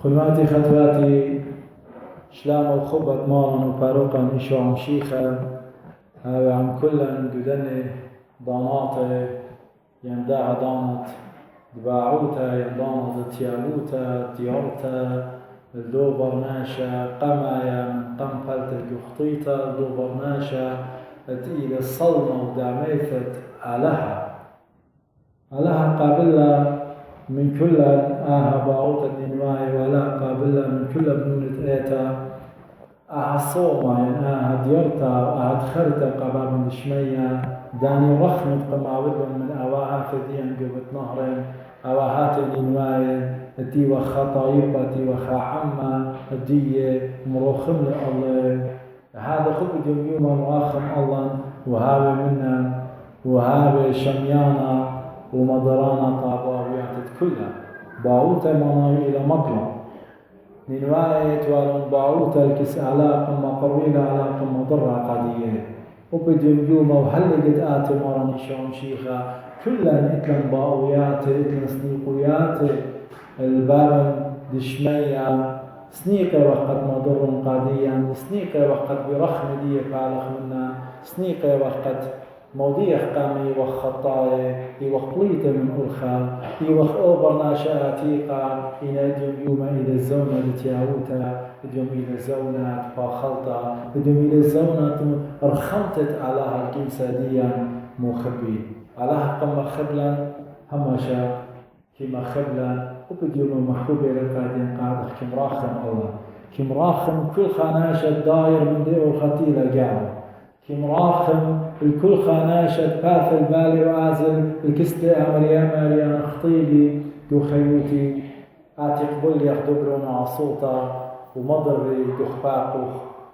خدماتي خطواتي شلام وخبت مارن وفاروقا إيشو عم شيخة عم كلن دودني ضاناته ينداها ضانت دباعوتا يندانت تيالوتا ديارتا الدو برناشا قمايا من قنفلت الجخطيتا الدو برناشا تقيل الصلمة ودعميثت علىها قابلة من كل باعوتا النواي ولا قابلة من كل بنونة ايتا صوما يعني ديارتا دخلتا قبابا دشمية داني رخمت قماودا من أواها فديا قبت نهرين أواهات النواي تي وخطايبة تي وخاعمة دي مروخم الله هذا خبد يوم مراخم الله وهاوي منا وهاوي شميانا ومدرانا طاباويات كلها باوتا مناوي إلى مطلع نواية توالون باوتا الكس علاقة مقرويلة علاقة مضرة قدية وبديوم يوم وهلقت آتي مراني شوم شيخة كلها إتلن باويات إتلن سنيقويات البارن دشمية سنيقة وقت مضر قاديا سنيقة وقت برخم دي فالخ منا سنيقة وقت موضيع قامي وخطايا يوقليت من أرخا يوقو برناشا عتيقا يناديم يوم إلى الزونة لتياوتا يوم إلى الزونة فاخلطا يوم إلى الزونة رخمتت علىها الكيسة ديا مخبي علىها قم خبلا همشا كما خبلا وبديوم مخبي للقادين قاعد كم راخم الله كم راخم كل خاناشة داير من دي الخطيلة قاعد كم راخم الكل خاناشة باث البالي وازل الكستة مريم اخطيلي دو خيوتي آتي قبل يخدبرون عصوطا ومضري دخباقه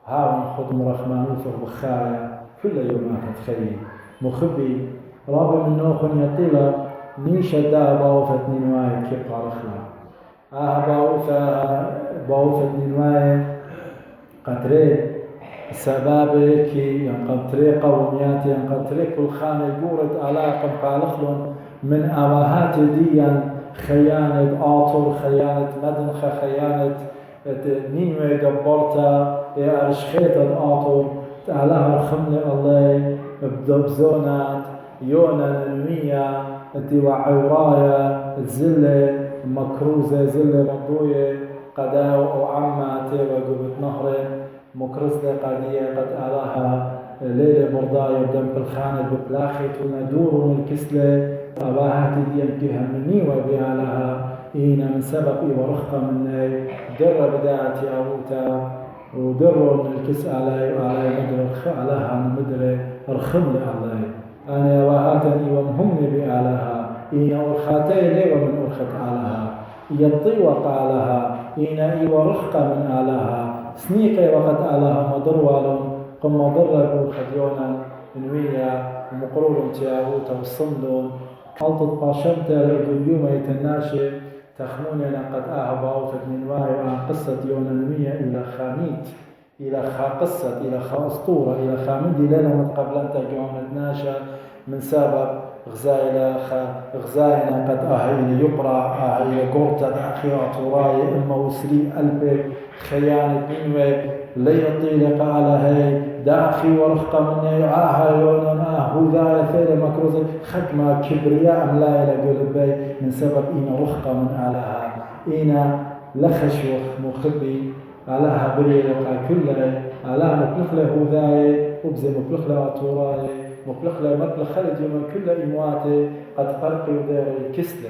هاون خدم رخمانوثه بخايا كل يوم تتخيل مخبي رابع من نوخن يطيلا نيشة دا باوفة نينواي كيف قارخلا باوفة نينواي قطري سبابك ينقطري قوميات ينقطري كل خانة جورت علاقة قالخلون من أواهات ديا خيانة آطر خيانة مدنخة خيانة نينوي قبرتا أرشخيت الآطر علىها الخمل الله بدبزونات يونا ننوية تيوى عورايا زلة مكروزة زلة مضوية قداو أو عما تيوى قبت نهرين مكرزة قادية قد أراها ليلة مرضاية بدم بالخانة ببلاخت وندور من الكسلة أباها تدين كيها مني وبها لها إينا من سبق ورخة مني در بداعة ياوتا ودر من الكس علي وعلي مدر علىها مدر رخم لعلي أنا وهاتني ومهمني بأعلاها إينا ورخاتي لي ومن أرخت علىها يطي وقالها إينا ورخة من أعلاها سنيقي وقت علىها مضر والون قم مضر خديونا نوية ومقرور تياهوتا والصندون ألطت باشمتا لأدو يوم يتناشي تخموننا قد باوفت من واي عن قصة يونا نوية إلى خاميت إلى قصة إلى أسطورة إلى خامدي لنا متقبلان تجوان ناشا من سبب غزاينا قد أهيل يقرأ أهيل قرطة أخيرات وراي إما وسري ألبي خيانة منوي ليطيلق على هاي داخي ورفقة مني يونا هذا ثيل مكروزة ختمة كبرياء ملايلة قلبي من سبب إنا رفقة من علىها إنا لخش مخبي علىها بريلق كلها علىها مطلق له ذاي وبزي مطلق له أطوراي مطلق له مطلق خلد يوم كل إمواتي قد فرقي ودار الكسلة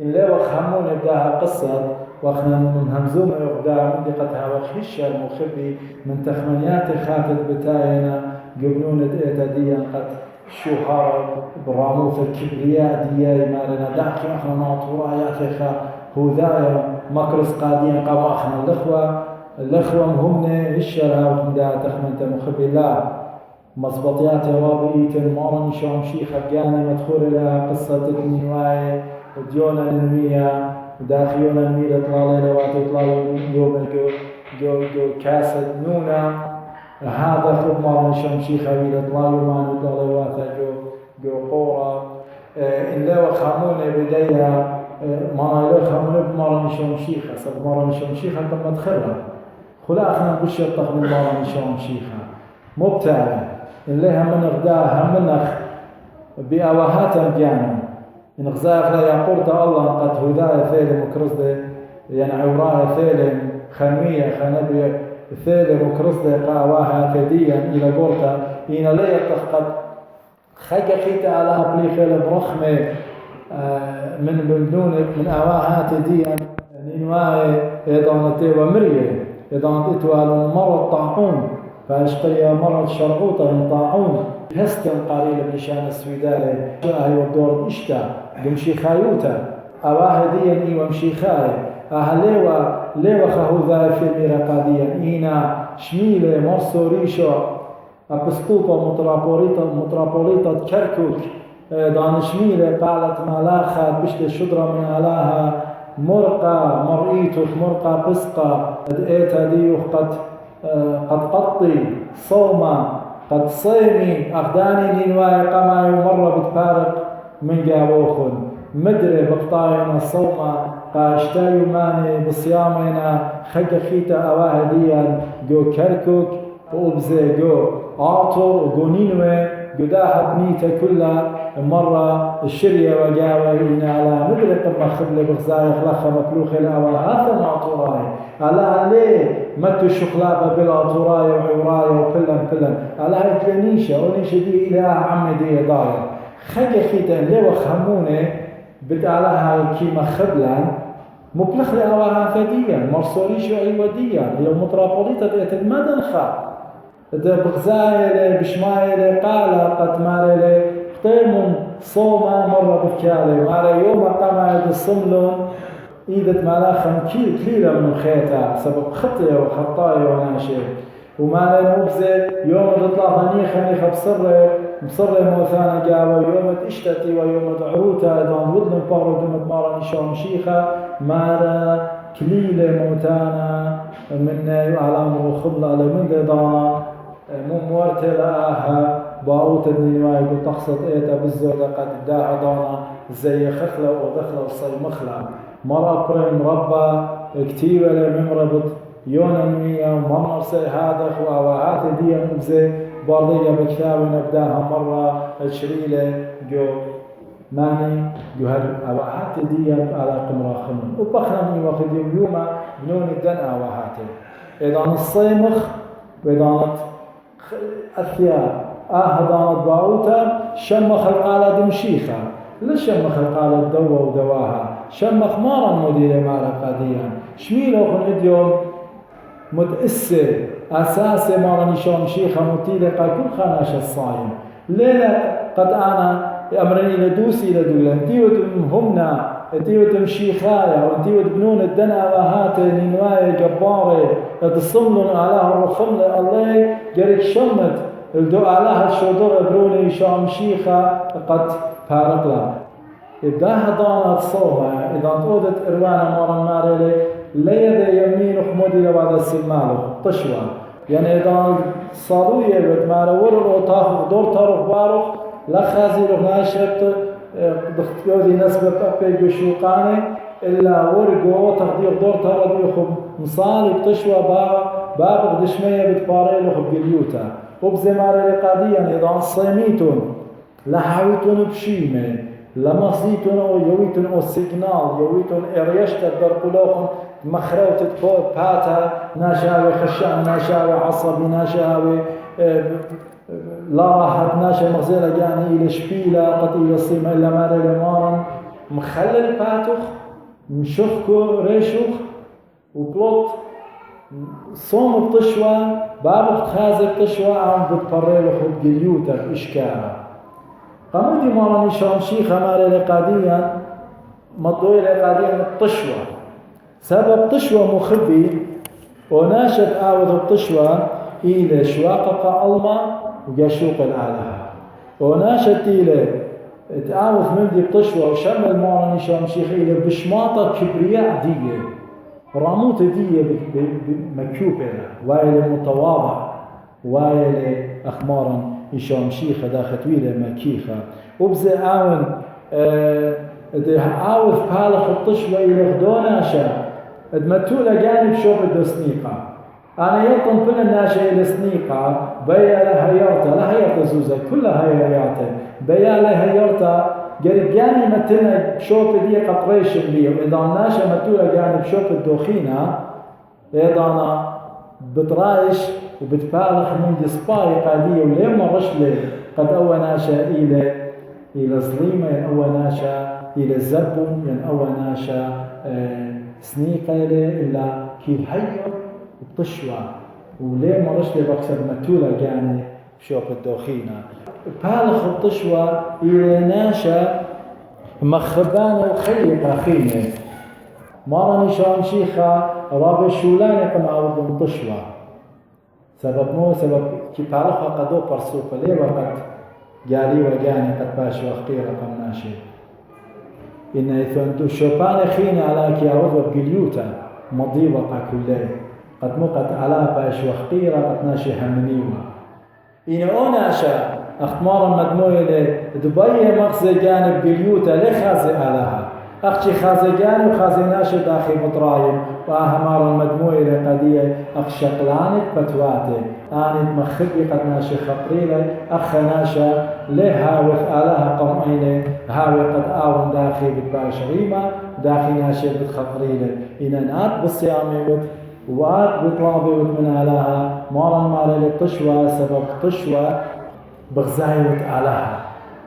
إن لا وخمون بداها قصة وخنا من همزوم يقدار من دقتها وخشة المخبي من تخمنيات خاتت بتاينا قبنون ديا قد شهر براموث الكبرياء دياي مالنا داخل اخنا ناطورا يا اخي هذا مكرس قاديا قواخنا الاخوة مهمنا الشرها وخمدا تخمنت مخبي لا مصبطيات رابئيت المارن شام شيخة جاني مدخول لها قصة النواية وديونا ننوية وداخيونا نميلة طلالي لواتو طلالي يوم جو كاسد نونا هذا خب مارن شام شيخة ميلة طلالي ومانو طلالي واتا جو قورا إن لا وخامونة بدايا ما يلخ من مرة نشوم شيخة سب مرة نشوم شيخة تم تخرها خلا أخنا بش يطخ من مرة نشوم شيخة مبتعة اللي هم نغدا هم نخ بأواهات الجانب إن غزاء لا يقول الله قد هداية ثيل مكرزة يعني عوراء ثيل خمية خنبي ثيل مكرزة قاواها ثديا إلى قرطة إن لا يتخقد خجا خيت على بليخيل برخمة من دون من أواها ثديا نواي إدانتي ومرية إدانتي على مرض طاعون فاشتري مرض شرعوطة من طاعون هستن قليل بنشان السويداري هاي والدور إشتا دمشي خايوتا أواه ديا ومشي خاي ليوا خهو ذا في ميرا قاديا إينا شميلة مرسو ريشو أبسكوبا مترابوليتا كركوك دان شميلة قالت ملاخا بشت شدرة من علاها مرقى مرئيتوك مرقى بسقى إيتا ديوخ قد قطي صوما قد صيمي أخداني نواي قماي مرة بتفارق من جابوخن مدري بقطاينا صوما قاشتايو ماني بصيامنا خجا خيتا أواهديا جو كركوك وبزي جو عاطر وجو نينوي قداها بنيته كلها مرة الشرية وجاوينا على مدري قم خبلة بغزاي خلخة مكلوخة الأواهات معطوراي على ليه متو الشخلابة بالعطوراي وعوراي وكلن على هاي تلانيشة ونيشة دي إله عمي دي داير خجا خيتا ليه وخموني بدألها كيما خبلان مبلخ لأواها ثديا مرسوليش وعيوديا لو مترابوليتا ديت مدنخا بغزايلة بشمايلة قالة قد مالي قيم صوما مرة بفكالي وعلى يوم قام الصملون إيدت ملاخم كيلة من خيتا سبب خطية وخطايا وناشي ومالي مبزي يوم تطلع خنيخة بصر موثانا جاوة يوم اشتتي ويوم عروتا دون ودن بارو دمت مارا نشام شيخة مالا كليلة موتانا من علام وخبلة لمن دانا ممورت لها باروت النواي وتقصد ايتا بالزودة قد داها دانا زي خخلة ودخلة وصي مخلة مرة بريم ربا كتيبة لممربط يونا نوية ومرمر سيهادخ وأواعات دي مبزي باردية بكتاب نبداها مرة الشريلة جو ماني جو هالأواعات دي على قمرا خمم وبخنمي وقت يوم بنون الدن أواعات إذا الصيمخ وإذا الثياب دانت باروتا شمخ القالة دمشيخة ليش شمخ القالة دوا ودواها شمخ مارا مدير مارا قاديا شميلو خن اديوم متأثر أساسي مارا نشام شيخة مطيلقة كل خناش الصايم ليلة قد أنا أمرني لدوسي لدولة انتيوت همنا انتيوت مشيخايا وانتيوت بنون الدنا وهات نوايا جباري تصملون على الرخمة الله جريك شمت الدعاء لها الشودر بروني شام شيخة قد بارقلا إذا دانت صوما إذا تودت إروانا مارا مارلي ليدي يمين خمودي لبعد السمالو طشوا يعني إذا صاروية بتمارا ورر وطاخ دور تارخ بارخ لخازي رغناشت بختيودي نسبة أبي جشوقاني إلا ورقو تخديق دور تارخ خب مصالي بطشوا بابق دشمية بتباري لخب قليوتا وبزي مارلي قاديا إذا صيميتون لحاويتون بشيمة لمصيتون ويويتون او سيجنال يويتون اريشت برقلوخن مخروت باتا ناشاوي خشان ناشاوي عصبي ناشاوي لا راحت ناشا مغزيلة يعني الى شبيلة قطيلة صيمة الا مارا لمارا مخلل باتوخ مشوخكو ريشوخ وبلوت صوم بطشوى بابخ خازق تشوى عم بتقريلو خد قليوتا اشكارا قمودي مارا نشام شيخة مارا لقاديا مضوي لقاديا الطشوى سبب طشوى مخبي وناشد آوض الطشوى إلى شواقق ألما وقشوق الآلهة وناشد إلى تعاوث ممدي الطشوى وشمل مارا نشام شيخة إلى بشماطة كبرياء دية راموت دية مكيوبة وايلة متواضع وايلة أخمارا هشام شيخة دا ختويلة مكيخة وبزي آون إذا عاوز بالخ الطشوة إلى خدونا شا ادمتولا جانب شوف الدسنيقة أنا يطن كل الناس إلى سنيقة بيا لها يرتا لا هيرتا زوزة كلها هيرتا بيا لها يرتا قال جاني متنا شوف دي قطريش اللي إذا الناس متولا جانب شوف الدوخينة إذا أنا بترايش وبتبالغ من دسباي قادية ولما رشلة قد أول ناشا إلى ظليمة ين أول ناشا إلى زبون ين أول ناشا سنيقة إلا كي حير الطشوة ولما رشلة بقصد متولا جاني شوف الدوخينة بالغ الطشوة إلى ناشا مخبانة وخيقة خيمة مارني شان شيخة رابع شولان يقوم عود الطشوة سبب كي بالغها قدو برسوق ليه وقت جاري وجاني قد باش وقتيرة قمناشي إن يثندو شوبان خيني على كي عود بجليوتا مضيبة كلها قد مقت على باش وقتيرة قد ناشي همنيوة إن أوناشا أختمار مدموية دبي مخزي جانب جليوتا لخازي علىها أختي خازجان وخازناش داخل مطرايم وأهمار المجموعة قدية أخشقلانت بتواتي آنت مخبي قد ناشي خطريلة أخناشا لها وثالها قمعينة هاوي قد آون داخل بتباش ريمة داخل ناشي بتخطريلة إن نات بالصيامي وات بطلابي ومن علىها مارا للطشوة سبب طشوة بغزاي وتعالها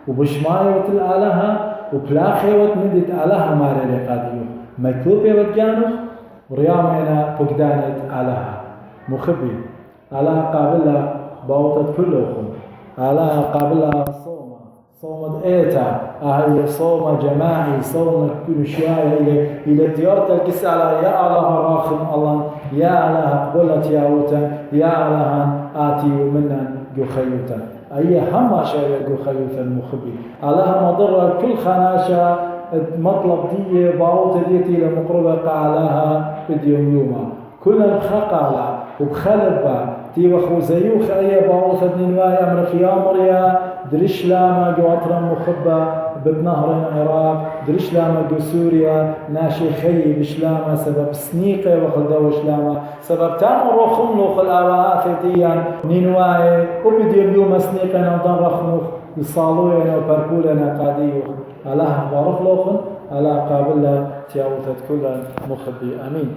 وبشماي وتعالها وبلاخي وتمدت علىها مارا لقاديو مكتوبة وتجانوخ وريامينا بقدانت علىها مخبي علىها قابلة باوطت كلهم علىها قابلة صوم إيتا أهي صوم جماعي صوم كل شوية إلى ديارة الكس على يا الله راخم الله يا الله قبلت يا وطن يا الله آتي ومنا جخيوتا أي هم شيء جخيوتا مخبي علىها مضرة كل خناشة مطلب دي باوطة ديتي لمقربة علىها بديوم يوما كل خقالة وبخلبة تي وخوزيوخ أي باوطة نوايا من خيامريا درش لاما جواترا مخبة بنهر العراق درش لاما جو سوريا ناشي خي بشلاما سبب سنيقة وخلدوش لاما سبب تامر رخم لوخ الآواء ديان نينواي وبديوم يوم سنيقة نضان رخموخ يصالوين وبركولنا قاديوخ الله بارخ لوخن على قابلة تياوتت كل مخبي أمين